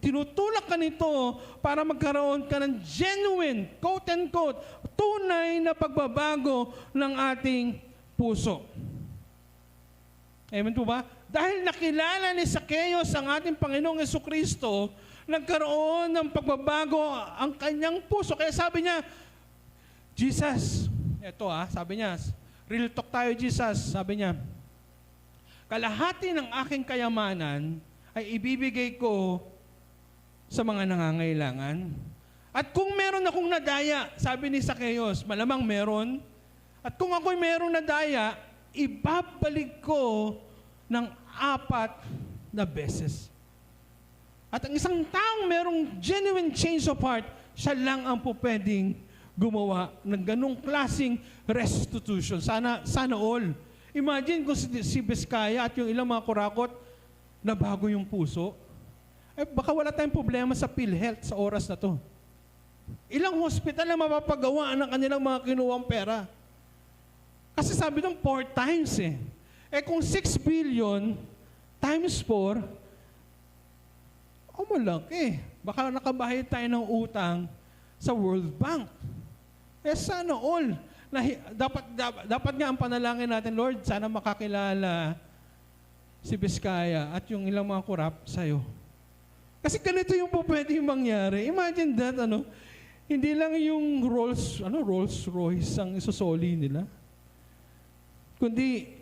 tinutulak ka nito para magkaroon ka ng genuine, quote-unquote, tunay na pagbabago ng ating puso. Amen po ba? Dahil nakilala ni Zacchaeus ang ating Panginoong Jesucristo, nagkaroon ng pagbabago ang kanyang puso. Kaya sabi niya, Jesus, sabi niya, real talk tayo, Jesus, sabi niya, kalahati ng aking kayamanan ay ibibigay ko sa mga nangangailangan. At kung meron akong nadaya, sabi ni Zacchaeus, malamang meron. At kung ako'y meron nadaya, ibabalik ko ng 4 na beses. At ang isang taong merong genuine change of heart, siya lang ang pwedeng gumawa ng ganong klaseng restitution. Sana all. Imagine kung si Biskaya at yung ilang mga kurakot na bago yung puso, baka wala tayong problema sa PhilHealth sa oras na to. Ilang hospital na mapapagawa ng kanilang mga kinuwang pera. Kasi sabi ng 4 times kung 6 billion times 4, malaki. Baka nakabayad tayo ng utang sa World Bank. Sana all. Dapat nga ang panalangin natin, Lord, sana makakilala si Biskaya at yung ilang mga kurap sa'yo. Kasi ganito yung po pwedeng mangyari. Imagine that, hindi lang yung Rolls Royce ang isusoli nila, kundi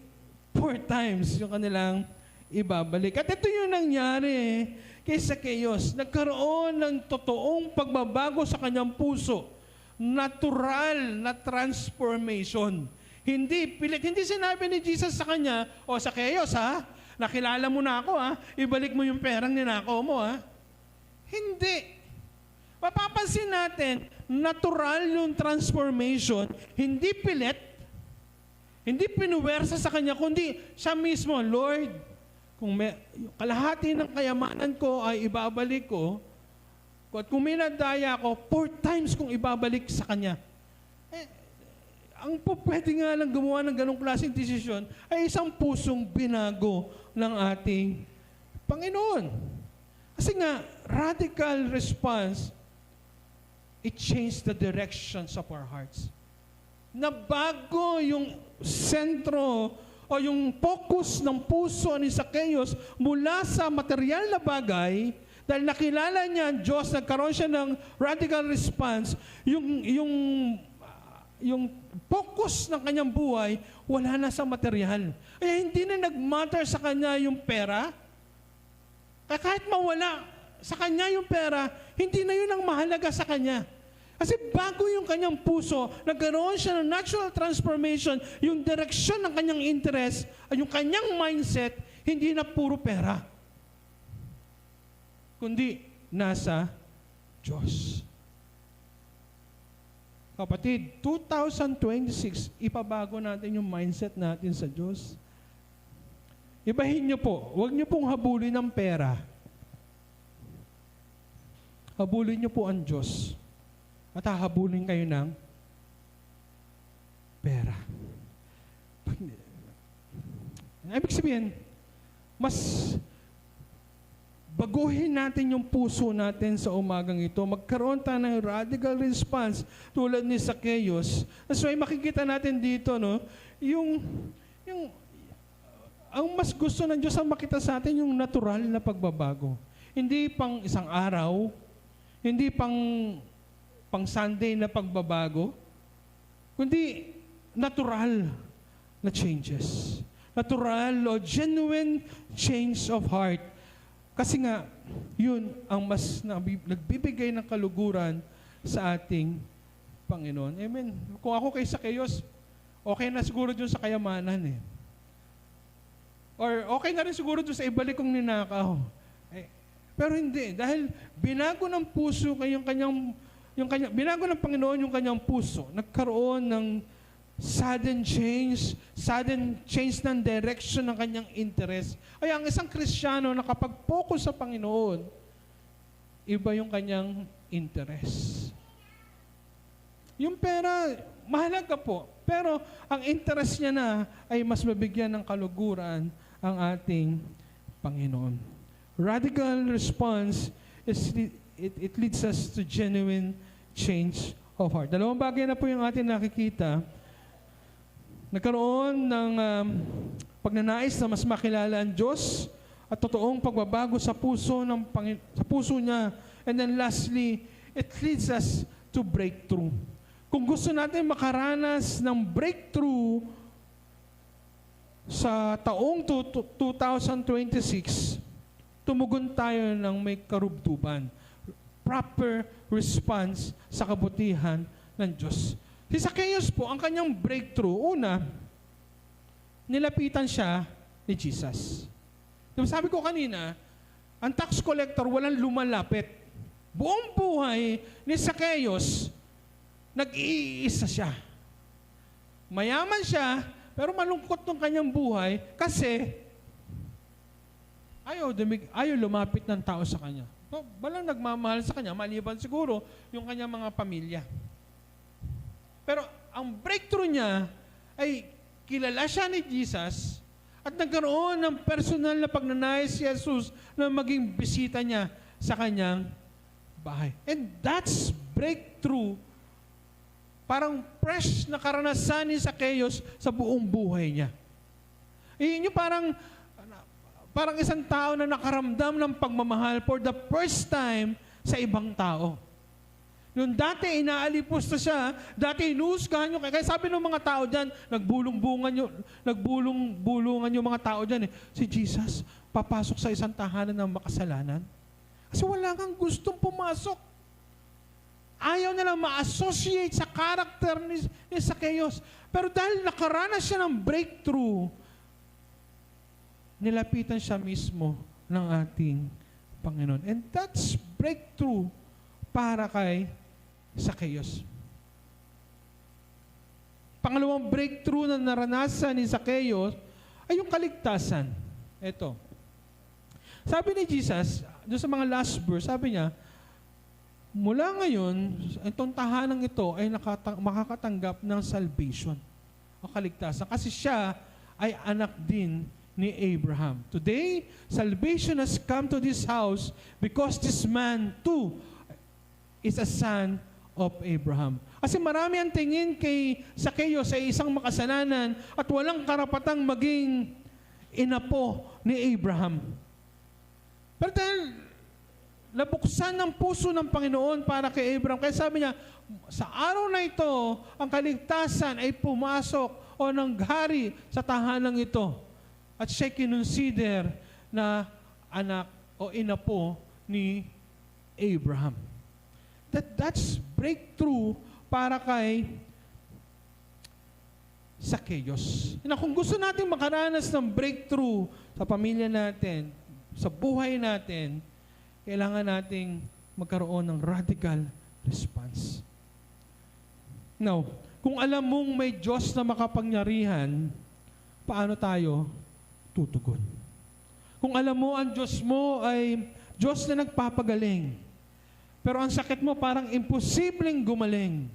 4 times yung kanilang ibabalik. At ito yung nangyari kay Zacchaeus. Nagkaroon ng totoong pagbabago sa kanyang puso. Natural na transformation. Hindi pilit. Hindi sinabi ni Jesus sa kanya, Zacchaeus nakilala mo na ako ibalik mo yung perang ninakaw mo Hindi. Mapapansin natin, natural yung transformation, hindi pilit, hindi pinuwersa sa kanya, kundi siya mismo, Lord, kung kalahati ng kayamanan ko ay ibabalik ko, at kung may nadaya ko, 4 times kong ibabalik sa kanya. Ang pwede nga lang gumawa ng ganong klaseng desisyon ay isang pusong binago ng ating Panginoon. Kasi nga, radical response, it changed the directions of our hearts. Nabago yung sentro o yung focus ng puso ni Zacchaeus mula sa material na bagay, dahil nakilala niya ang Diyos, nagkaroon siya ng radical response, yung focus ng kanyang buhay, wala na sa material. Kaya hindi na nag-matter sa kanya yung pera. Kaya kahit mawala sa kanya yung pera, hindi na yun ang mahalaga sa kanya. Kasi bago yung kanyang puso, nagkaroon siya ng natural transformation, yung direksyon ng kanyang interest, at yung kanyang mindset, hindi na puro pera, kundi nasa Diyos. Kapatid, 2026, ipabago natin yung mindset natin sa Diyos. Ibahin niyo po, huwag niyo pong habulin ng pera. Habulin niyo po ang Diyos. At hahabulin kayo ng pera. Ibig sabihin, mas baguhin natin yung puso natin sa umagang ito. Magkaroon tayo ng radical response tulad ni Zacchaeus. So ay makikita natin dito, ang mas gusto ng Diyos ang makita sa atin yung natural na pagbabago. Hindi pang isang araw, hindi pang Sunday na pagbabago, kundi natural na changes. Natural o genuine change of heart. Kasi nga, yun ang mas nagbibigay ng kaluguran sa ating Panginoon. Amen. Kung ako kay Zacchaeus, okay na siguro dun sa kayamanan Or okay na rin siguro dun sa ibalik kong ninakaw. Pero hindi. Dahil binago ng puso binago ng Panginoon yung kanyang puso. Nagkaroon ng sudden change ng direction ng kanyang interest. Ay, ang isang Kristiyano na kapag focus sa Panginoon, iba yung kanyang interest. Yung pera, mahalaga po. Pero ang interest niya na ay mas mabigyan ng kaluguran ang ating Panginoon. Radical response it leads us to genuine change of heart. Dalawang bagay na po yung ating nakikita. Nagkaroon ng pagnanais na mas makilala ang Diyos at totoong pagbabago sa puso sa puso niya. And then lastly, it leads us to breakthrough. Kung gusto natin makaranas ng breakthrough sa taong 2026, tumugon tayo ng may karubduban. Proper response sa kabutihan ng Diyos. Si Zacchaeus po, ang kanyang breakthrough, una, nilapitan siya ni Jesus. Diba sabi ko kanina, ang tax collector walang lumalapit. Buong buhay ni Zacchaeus, nag-iisa siya. Mayaman siya, pero malungkot ng kanyang buhay kasi ayaw lumapit ng tao sa kanya. Walang nagmamahal sa kanya, maliban siguro yung kanyang mga pamilya. Pero ang breakthrough niya ay kilala siya ni Jesus at nagkaroon ng personal na pagnanais si Jesus na maging bisita niya sa kanyang bahay. And that's breakthrough. Parang fresh na karanasan ni Zacchaeus sa buong buhay niya. Yun yung parang isang tao na nakaramdam ng pagmamahal for the first time sa ibang tao. Yung dati inaalipusta siya, dati inuusgahan nyo. Kaya sabi ng mga tao dyan, nagbulong-bulungan yung mga tao dyan. Si Jesus, papasok sa isang tahanan ng makasalanan. Kasi wala kang gustong pumasok. Ayaw nilang ma-associate sa karakter ni Zacchaeus. Pero dahil nakaranas siya ng breakthrough, nilapitan siya mismo ng ating Panginoon. And that's breakthrough para kay Zacchaeus. Pangalawang breakthrough na naranasan ni Zacchaeus ay yung kaligtasan. Ito. Sabi ni Jesus, doon sa mga last verse, sabi niya, mula ngayon, itong tahanang ito ay makakatanggap ng salvation o kaligtasan. Kasi siya ay anak din ni Abraham. Today, salvation has come to this house because this man too is a son of Abraham. Kasi marami ang tingin kay Zacchaeus ay isang makasalanan at walang karapatang maging inapo ni Abraham. Pero dahil nabuksan ng puso ng Panginoon para kay Abraham, kaya sabi niya, sa araw na ito, ang kaligtasan ay pumasok o nanghari sa tahanang ito. At siya kinonsider na anak o inapo ni Abraham. That's breakthrough para kay Zacchaeus. Kung gusto natin makaranas ng breakthrough sa pamilya natin, sa buhay natin, kailangan nating magkaroon ng radical response. Now, kung alam mong may Diyos na makapangyarihan, paano tayo tutugon? Kung alam mo ang Diyos mo ay Diyos na nagpapagaling, pero ang sakit mo parang imposibleng gumaling,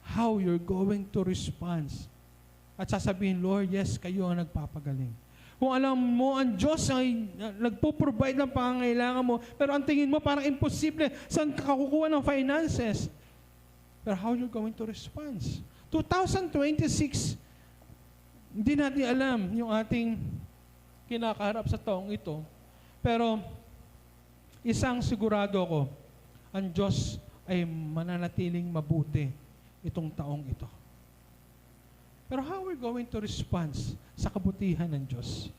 how you're going to respond? At sasabihin, Lord, yes, kayo ang nagpapagaling. Kung alam mo ang Diyos ay nagpo-provide ng pangangailangan mo, pero ang tingin mo parang imposible, saan ka kukuha ng finances? Pero how you're going to respond? 2026, hindi natin alam yung ating kinakaharap sa taong ito. Pero isang sigurado ko, ang Diyos ay mananatiling mabuti itong taong ito. Pero how are we going to respond sa kabutihan ng Diyos?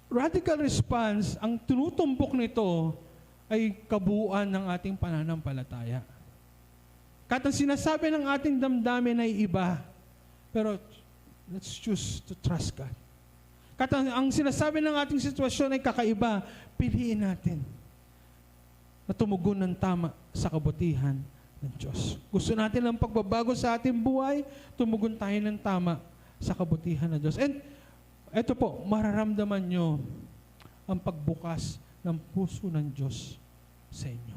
Radical response, ang tinutumbok nito ay kabuuan ng ating pananampalataya. Kahit ang sinasabi ng ating damdamin ay iba, pero let's choose to trust God. Kahit ang sinasabi ng ating sitwasyon ay kakaiba, piliin natin na tumugon ng tama sa kabutihan ng Diyos. Gusto natin ng pagbabago sa ating buhay, tumugon tayo ng tama sa kabutihan ng Diyos. And ito po, mararamdaman nyo ang pagbukas ng puso ng Diyos sa inyo.